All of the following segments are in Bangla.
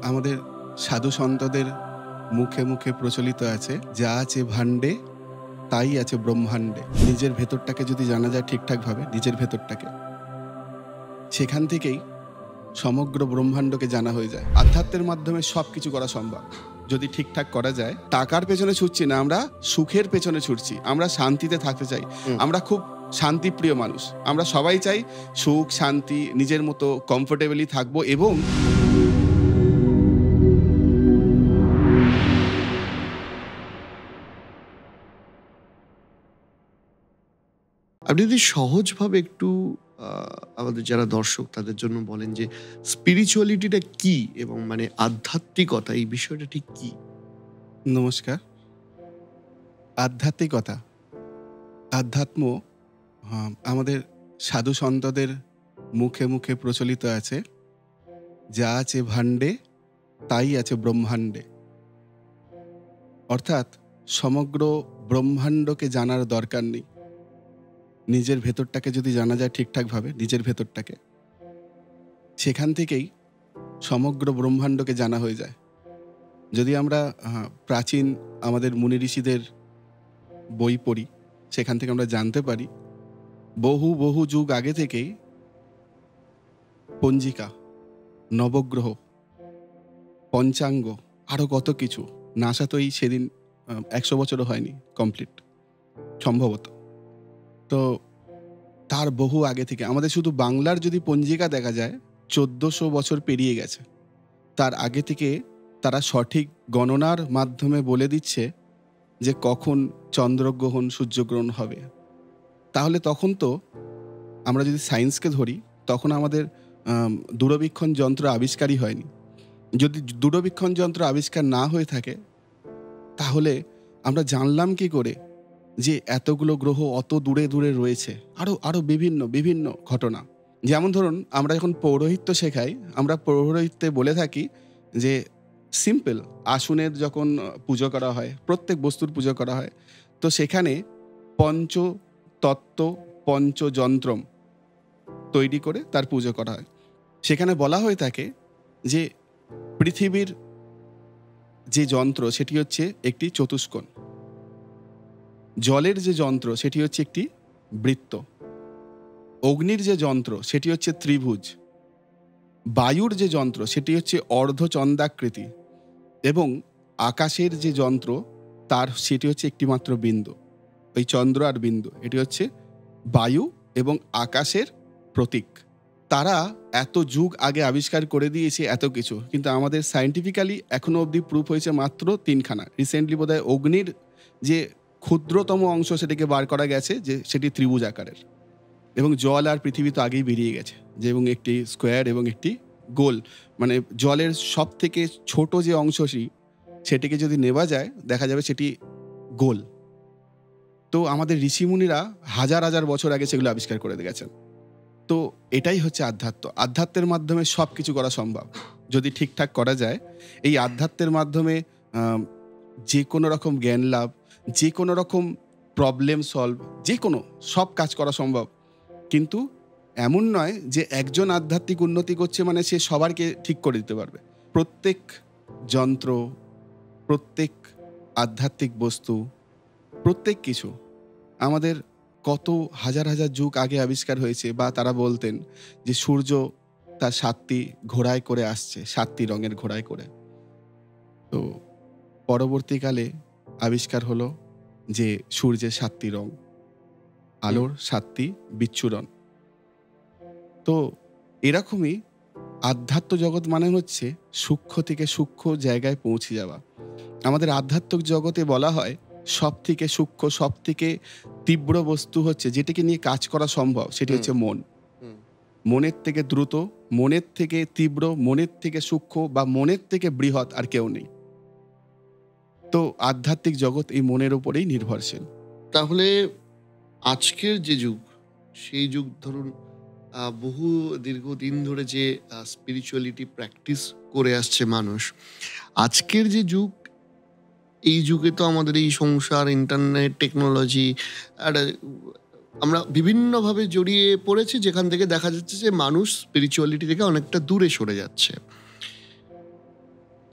আমাদের সাধু সন্তদের মুখে মুখে প্রচলিত আছে, যা আছে ভাণ্ডে তাই আছে ব্রহ্মাণ্ডে। নিজের ভেতরটাকে যদি জানা যায় ঠিকঠাকভাবে, নিজের ভেতরটাকে, সেখান থেকেই সমগ্র ব্রহ্মাণ্ডকে জানা হয়ে যায়। আধ্যাত্মের মাধ্যমে সব কিছু করা সম্ভব যদি ঠিকঠাক করা যায়। টাকার পেছনে ছুটছি না, আমরা সুখের পেছনে ছুটছি। আমরা শান্তিতে থাকতে চাই। আমরা খুব শান্তিপ্রিয় মানুষ। আমরা সবাই চাই সুখ, শান্তি, নিজের মতো কমফোর্টেবলি থাকবো। এবং আপনি যদি সহজভাবে একটু আমাদের যারা দর্শক তাদের জন্য বলেন যে স্পিরিচুয়ালিটিটা কি এবং মানে আধ্যাত্মিকতা এই বিষয়টা ঠিক কি? নমস্কার। আধ্যাত্মিকতা, আধ্যাত্ম আমাদের সাধু সন্তদের মুখে মুখে প্রচলিত আছে, যা আছে ভাণ্ডে তাই আছে ব্রহ্মাণ্ডে। অর্থাৎ সমগ্র ব্রহ্মাণ্ডকে জানার দরকার নেই। নিজের ভেতরটাকে যদি জানা যায় ঠিকঠাকভাবে, নিজের ভেতরটাকে, সেখান থেকেই সমগ্র ব্রহ্মাণ্ডকে জানা হয়ে যায়। যদি আমরা প্রাচীন আমাদের মুনি ঋষিদের বই পড়ি, সেখান থেকে আমরা জানতে পারি বহু বহু যুগ আগে থেকেই পঞ্জিকা, নবগ্রহ, পঞ্চাঙ্গ, আরও কত কিছু, নাসা তো এই সেদিন 100 বছরও হয়নি কমপ্লিট সম্ভবত। তো তার বহু আগে থেকে আমাদের শুধু বাংলার যদি পঞ্জিকা দেখা যায় 1400 বছর পেরিয়ে গেছে। তার আগে থেকে তারা সঠিক গণনার মাধ্যমে বলে দিচ্ছে যে কখন চন্দ্রগ্রহণ, সূর্যগ্রহণ হবে। তাহলে তখন তো আমরা যদি সায়েন্সকে ধরি, তখন আমাদের দূরবীক্ষণ যন্ত্র আবিষ্কারই হয়নি। যদি দূরবীক্ষণ যন্ত্র আবিষ্কার না হয়ে থাকে, তাহলে আমরা জানলাম কি করে যে এতগুলো গ্রহ অত দূরে দূরে রয়েছে? আরও বিভিন্ন বিভিন্ন ঘটনা। যেমন ধরুন, আমরা যখন পৌরোহিত্য শেখাই, আমরা পৌরোহিত্যে বলে থাকি যে সিম্পল আসনের যখন পুজো করা হয়, প্রত্যেক বস্তুর পুজো করা হয়, তো সেখানে পঞ্চতত্ত্ব, পঞ্চযন্ত্রম তৈরি করে তার পুজো করা হয়। সেখানে বলা হয়ে থাকে যে পৃথিবীর যে যন্ত্র সেটি হচ্ছে একটি চতুষ্কোণ, জলের যে যন্ত্র সেটি হচ্ছে একটি বৃত্ত, অগ্নির যে যন্ত্র সেটি হচ্ছে ত্রিভুজ, বায়ুর যে যন্ত্র সেটি হচ্ছে অর্ধচন্দ্রাকৃতি, এবং আকাশের যে যন্ত্র সেটি হচ্ছে একটিমাত্র বিন্দু। ওই চন্দ্র আর বিন্দু, এটি হচ্ছে বায়ু এবং আকাশের প্রতীক। তারা এত যুগ আগে আবিষ্কার করে দিয়েছে এত কিছু, কিন্তু আমাদের সায়েন্টিফিক্যালি এখনো অবধি প্রুফ হয়েছে মাত্র 3খানা। রিসেন্টলি বোধহয় অগ্নির যে ক্ষুদ্রতম অংশ সেটাকে বার করা গেছে, যে সেটি ত্রিভুজ আকারের, এবং জল আর পৃথিবী তো আগেই বেরিয়ে গেছে, যে এবং একটি স্কোয়ার এবং একটি গোল, মানে জলের সব থেকে ছোট যে অংশটি সেটিকে যদি নেওয়া যায় দেখা যাবে সেটি গোল। তো আমাদের ঋষিমুনিরা হাজার হাজার বছর আগে সেগুলো আবিষ্কার করে গেছেন। তো এটাই হচ্ছে আধ্যাত্ম। আধ্যাত্মের মাধ্যমে সব কিছু করা সম্ভব যদি ঠিকঠাক করা যায়। এই আধ্যাত্মের মাধ্যমে যে কোনো রকম জ্ঞান লাভ, যে কোনো রকম প্রবলেম সলভ, যে কোনো সব কাজ করা সম্ভব। কিন্তু এমন নয় যে একজন আধ্যাত্মিক উন্নতি করছে মানে সে সবারকে ঠিক করে দিতে পারবে। প্রত্যেক যন্ত্র, প্রত্যেক আধ্যাত্মিক বস্তু, প্রত্যেক কিছু আমাদের কত হাজার হাজার যুগ আগে আবিষ্কার হয়েছে। বা তারা বলতেন যে সূর্য তার 7টি ঘোড়ায় করে আসছে, 7টি রঙের ঘোড়ায় করে। তো পরবর্তীকালে আবিষ্কার হলো যে সূর্যের 7টি রং, আলোর 7টি বিচ্ছুরণ। তো এরকমই আধ্যাত্ম জগৎ মানে হচ্ছে সূক্ষ্ম থেকে সূক্ষ্ম জায়গায় পৌঁছে যাওয়া। আমাদের আধ্যাত্মিক জগতে বলা হয় সব থেকে সূক্ষ্ম, সব থেকে তীব্র বস্তু হচ্ছে যেটিকে নিয়ে কাজ করা সম্ভব, সেটি হচ্ছে মন। মনের থেকে দ্রুত, মনের থেকে তীব্র, মনের থেকে সূক্ষ্ম বা মনের থেকে বৃহৎ আর কেউ নেই। তো আধ্যাত্মিক জগৎ এই মনের উপরেই নির্ভরশীল। তাহলে আজকের যে যুগ, সেই যুগ ধরুন বহু দীর্ঘদিন ধরে যে স্পিরিচুয়ালিটি প্র্যাকটিস করে আসছে মানুষ, আজকের যে যুগ, এই যুগে তো আমাদের এই সংসার, ইন্টারনেট, টেকনোলজি, আমরা বিভিন্নভাবে জড়িয়ে পড়েছি, যেখান থেকে দেখা যাচ্ছে যে মানুষ স্পিরিচুয়ালিটি থেকে অনেকটা দূরে সরে যাচ্ছে।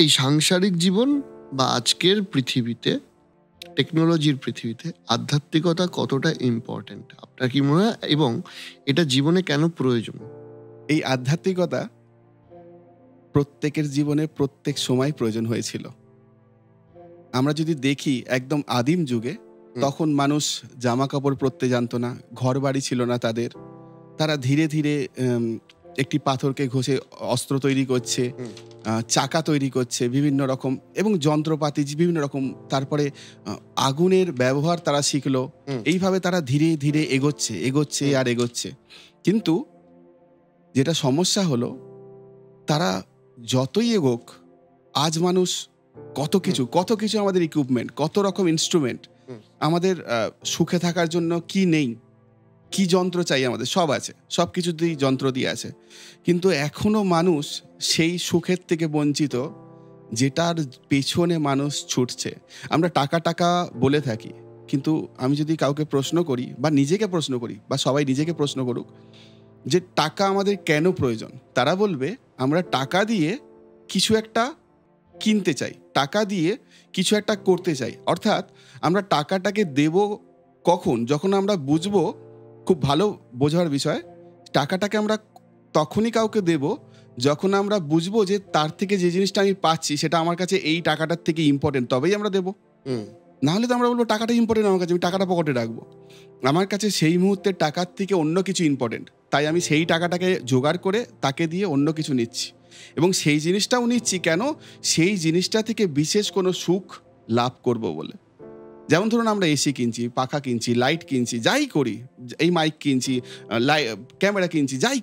এই সাংসারিক জীবন বা আজকের পৃথিবীতে, টেকনোলজির পৃথিবীতে আধ্যাত্মিকতা কতটা ইম্পর্টেন্ট আপনার কি মনে হয়, এবং এটা জীবনে কেন প্রয়োজন? এই আধ্যাত্মিকতা প্রত্যেকের জীবনে প্রত্যেক সময় প্রয়োজন হয়েছিল। আমরা যদি দেখি একদম আদিম যুগে, তখন মানুষ জামা কাপড় পরতে জানতো না, ঘর বাড়ি ছিল না তাদের। তারা ধীরে ধীরে একটি পাথরকে ঘষে অস্ত্র তৈরি করছে, চাকা তৈরি করছে বিভিন্ন রকম, এবং যন্ত্রপাতি বিভিন্ন রকম। তারপরে আগুনের ব্যবহার তারা শিখলো। এইভাবে তারা ধীরে ধীরে এগোচ্ছে আর এগোচ্ছে। কিন্তু যেটা সমস্যা হলো, তারা যতই এগোক, আজ মানুষ কত কিছু আমাদের ইকুইপমেন্ট, কত রকম ইনস্ট্রুমেন্ট, আমাদের সুখে থাকার জন্য কি নেই, কি যন্ত্র চাই আমাদের, সব আছে, সব কিছুতেই যন্ত্র দিয়ে আছে। কিন্তু এখনো মানুষ সেই সুখের থেকে বঞ্চিত যেটার পেছনে মানুষ ছুটছে। আমরা টাকা বলে থাকি, কিন্তু আমি যদি কাউকে প্রশ্ন করি বা নিজেকে প্রশ্ন করি বা সবাই নিজেকে প্রশ্ন করুক যে টাকা আমাদের কেন প্রয়োজন, তারা বলবে আমরা টাকা দিয়ে কিছু একটা কিনতে চাই, টাকা দিয়ে কিছু একটা করতে চাই। অর্থাৎ আমরা টাকাটাকে দেব কখন, যখন আমরা বুঝবো, খুব ভালো বোঝার বিষয়, টাকাটাকে আমরা তখনই কাউকে দেব যখন আমরা বুঝবো যে তার থেকে যে জিনিসটা আমি পাচ্ছি সেটা আমার কাছে এই টাকাটার থেকে ইম্পর্টেন্ট, তবেই আমরা দেবো। নাহলে তো আমরা বলবো টাকাটা ইম্পর্টেন্ট আমার কাছে, আমি টাকাটা পকেটে রাখবো। আমার কাছে সেই মুহূর্তে টাকার থেকে অন্য কিছু ইম্পর্টেন্ট, তাই আমি সেই টাকাটাকে জোগাড় করে তাকে দিয়ে অন্য কিছু নিচ্ছি, এবং সেই জিনিসটাও নিচ্ছি কেন, সেই জিনিসটা থেকে বিশেষ কোনো সুখ লাভ করব বলে। যেমন ধরুন আমরা এসি কিনছি, পাখা কিনছি, লাইট কিনছি, যাই করি, এই মাইক কিনছি, ক্যামেরা কিনছি, যাই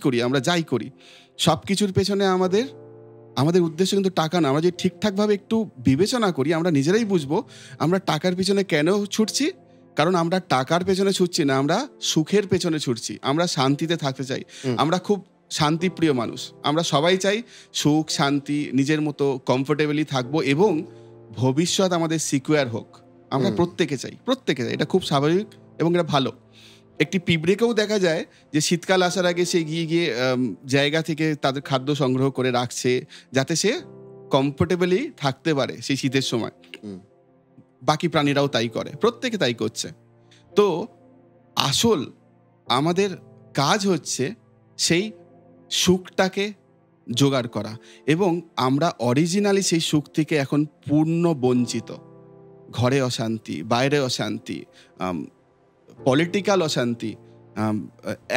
করি, সব কিছুর পেছনে আমাদের উদ্দেশ্য কিন্তু টাকা না। আমরা যদি ঠিকঠাকভাবে একটু বিবেচনা করি, আমরা নিজেরাই বুঝবো আমরা টাকার পেছনে কেন ছুটছি। কারণ আমরা টাকার পেছনে ছুটছি না, আমরা সুখের পেছনে ছুটছি। আমরা শান্তিতে থাকতে চাই, আমরা খুব শান্তিপ্রিয় মানুষ, আমরা সবাই চাই সুখ শান্তি, নিজের মতো কমফোর্টেবলি থাকবো এবং ভবিষ্যৎ আমাদের সিকিউর হোক। আমরা প্রত্যেকে চাই, এটা খুব স্বাভাবিক এবং এটা ভালো। একটি পিঁপড়েকেও দেখা যায় যে শীতকাল আসার আগে সে গিয়ে জায়গা থেকে তাদের খাদ্য সংগ্রহ করে রাখছে, যাতে সে কমফোর্টেবলি থাকতে পারে সেই শীতের সময়। বাকি প্রাণীরাও তাই করে, প্রত্যেকে তাই করছে। তো আসল আমাদের কাজ হচ্ছে সেই সুখটাকে জোগাড় করা, এবং আমরা অরিজিনালি সেই সুখ থেকে এখন পূর্ণ বঞ্চিত। ঘরে অশান্তি, বাইরে অশান্তি, পলিটিক্যাল অশান্তি,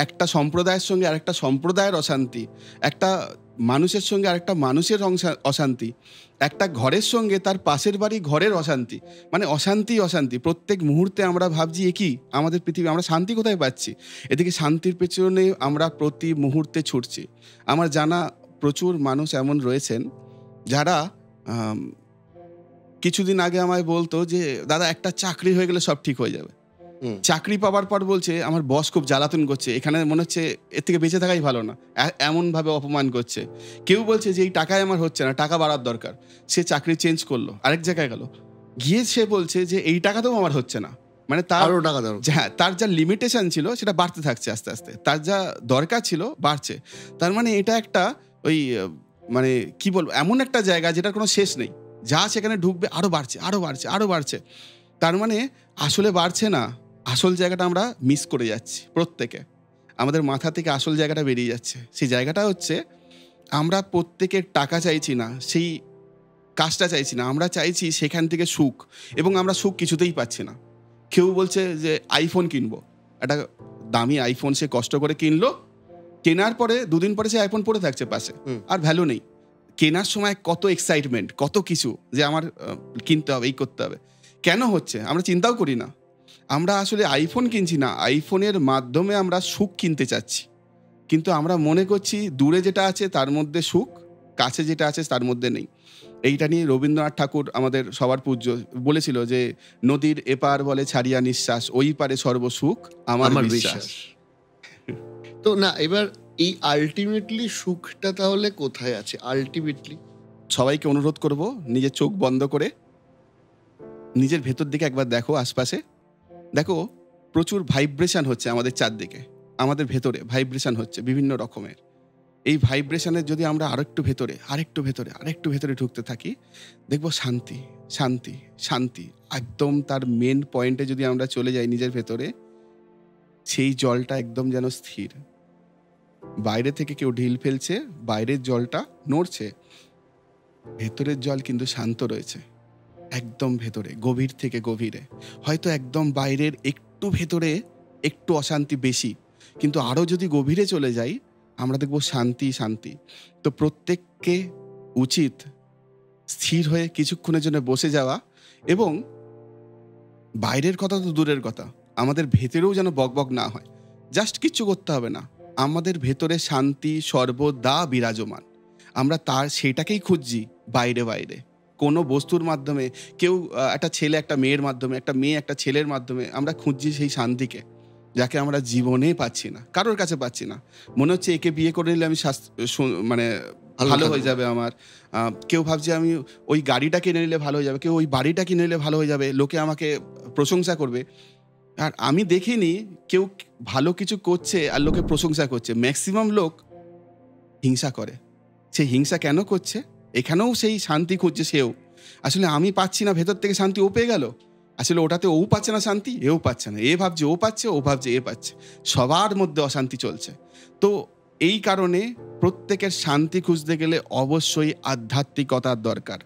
একটা সম্প্রদায়ের সঙ্গে আরেকটা সম্প্রদায়ের অশান্তি, একটা মানুষের সঙ্গে আরেকটা মানুষের অশান্তি, একটা ঘরের সঙ্গে তার পাশের বাড়ি ঘরের অশান্তি, মানে অশান্তি প্রত্যেক মুহূর্তে। আমরা ভাবছি কি আমাদের পৃথিবী, আমরা শান্তি কোথায় পাচ্ছি? এদিকে শান্তির পেছনে আমরা প্রতি মুহূর্তে ছুটছি। আমার জানা প্রচুর মানুষ এমন রয়েছেন যারা কিছুদিন আগে আমায় বলতো যে দাদা একটা চাকরি হয়ে গেলে সব ঠিক হয়ে যাবে। চাকরি পাওয়ার পর বলছে আমার বস খুব জ্বালাতন করছে, এখানে মনে হচ্ছে এর থেকে বেঁচে থাকাই ভালো না, এমন ভাবে অপমান করছে। কেউ বলছে যে এই টাকায় আমার হচ্ছে না, টাকা বাড়ার দরকার, সে চাকরি চেঞ্জ করলো, আরেক জায়গায় গেল, গিয়ে সে বলছে যে এই টাকাতেও আমার হচ্ছে না, মানে তার যা লিমিটেশন ছিল সেটা বাড়তে থাকছে আস্তে আস্তে, তার যা দরকার ছিল বাড়ছে। তার মানে এটা একটা ওই মানে কি বলবো, এমন একটা জায়গা যেটার কোনো শেষ নেই, যা সেখানে ঢুকবে আরো বাড়ছে। তার মানে আসলে বাড়ছে না, আসল জায়গাটা আমরা মিস করে যাচ্ছি প্রত্যেকে, আমাদের মাথা থেকে আসল জায়গাটা বেরিয়ে যাচ্ছে। সেই জায়গাটা হচ্ছে আমরা প্রত্যেকের টাকা চাইছি না, সেই কাজটা চাইছি না, আমরা চাইছি সেখান থেকে সুখ, এবং আমরা সুখ কিছুতেই পাচ্ছি না। কেউ বলছে যে আইফোন কিনবো, একটা দামি আইফোন সে কষ্ট করে কিনলো, কেনার পরে দুদিন পরে সে আইফোন পড়ে থাকছে পাশে, আর ভ্যালু নেই। কেনার সময় কত এক্সাইটমেন্ট, কত কিছু যে আমার কিনতে হবে, এই করতে হবে, কেন হচ্ছে আমরা চিন্তাও করি না। আমরা আসলে আইফোন কিনছি না, আইফোনের মাধ্যমে আমরা সুখ কিনতে চাচ্ছি, কিন্তু আমরা মনে করছি দূরে যেটা আছে তার মধ্যে সুখ, কাছে যেটা আছে তার মধ্যে নেই। এইটা নিয়ে রবীন্দ্রনাথ ঠাকুর আমাদের সবার পূজ্য বলেছিল যে নদীর এপার বলে ছাড়িয়া নিঃশ্বাস, ওই পারে সর্বসুখ আমার বিশ্বাস। তো না, এবার এই আলটিমেটলি সুখটা তাহলে কোথায় আছে? আলটিমেটলি সবাইকে অনুরোধ করব, নিজের চোখ বন্ধ করে নিজের ভেতর দিকে একবার দেখো, আশপাশে দেখো, প্রচুর ভাইব্রেশন হচ্ছে আমাদের চারদিকে, আমাদের ভেতরে ভাইব্রেশন হচ্ছে বিভিন্ন রকমের, এই ভাইব্রেশনের যদি আমরা আরেকটু ভেতরে ঢুকতে থাকি, দেখবো শান্তি শান্তি শান্তি। একদম তার মেন পয়েন্টে যদি আমরা চলে যাই নিজের ভেতরে, সেই জলটা একদম যেন স্থির। বাইরে থেকে কেউ ঢিল ফেলছে, বাইরের জলটা নড়ছে, ভেতরের জল কিন্তু শান্ত রয়েছে, একদম ভেতরে, গভীর থেকে গভীরে। হয়তো একদম বাইরের একটু ভেতরে একটু অশান্তি বেশি, কিন্তু আরো যদি গভীরে চলে যাই আমরা দেখবো শান্তি শান্তি। তো প্রত্যেককে উচিত স্থির হয়ে কিছুক্ষণের জন্য বসে যাওয়া, এবং বাইরের কথা তো দূরের কথা, আমাদের ভেতরেও যেন বকবক না হয়। জাস্ট কিচ্ছু করতে হবে না, আমাদের ভেতরে শান্তি সর্বদা বিরাজমান। আমরা সেটাকেই খুঁজছি বাইরে বাইরে, কোনো বস্তুর মাধ্যমে, কেউ একটা ছেলে একটা মেয়ের মাধ্যমে, একটা মেয়ে একটা ছেলের মাধ্যমে আমরা খুঁজছি সেই শান্তিকে, যাকে আমরা জীবনে পাচ্ছি না, কারোর কাছে পাচ্ছি না। মনে হচ্ছে একে বিয়ে করে নিলে আমি মানে ভালো হয়ে যাবে আমার। কেউ ভাবছে আমি ওই গাড়িটা কিনে নিলে ভালো হয়ে যাবে, কেউ ওই বাড়িটা কিনে নিলে ভালো হয়ে যাবে, লোকে আমাকে প্রশংসা করবে। আর আমি দেখিনি কেউ ভালো কিছু করছে আর লোকে প্রশংসা করছে। ম্যাক্সিমাম লোক হিংসা করে। সে হিংসা কেন করছে? এখানেও সেই শান্তি খুঁজছে সেও। আসলে আমি পাচ্ছি না ভেতর থেকে শান্তি, ও পেয়ে গেল। আসলে ওটাতে ও পাচ্ছে না শান্তি, এও পাচ্ছে না। এ ভাবছে ও পাচ্ছে, ও ভাবছে এ পাচ্ছে, সবার মধ্যে অশান্তি চলছে। তো এই কারণে প্রত্যেকের শান্তি খুঁজতে গেলে অবশ্যই আধ্যাত্মিকতার দরকার।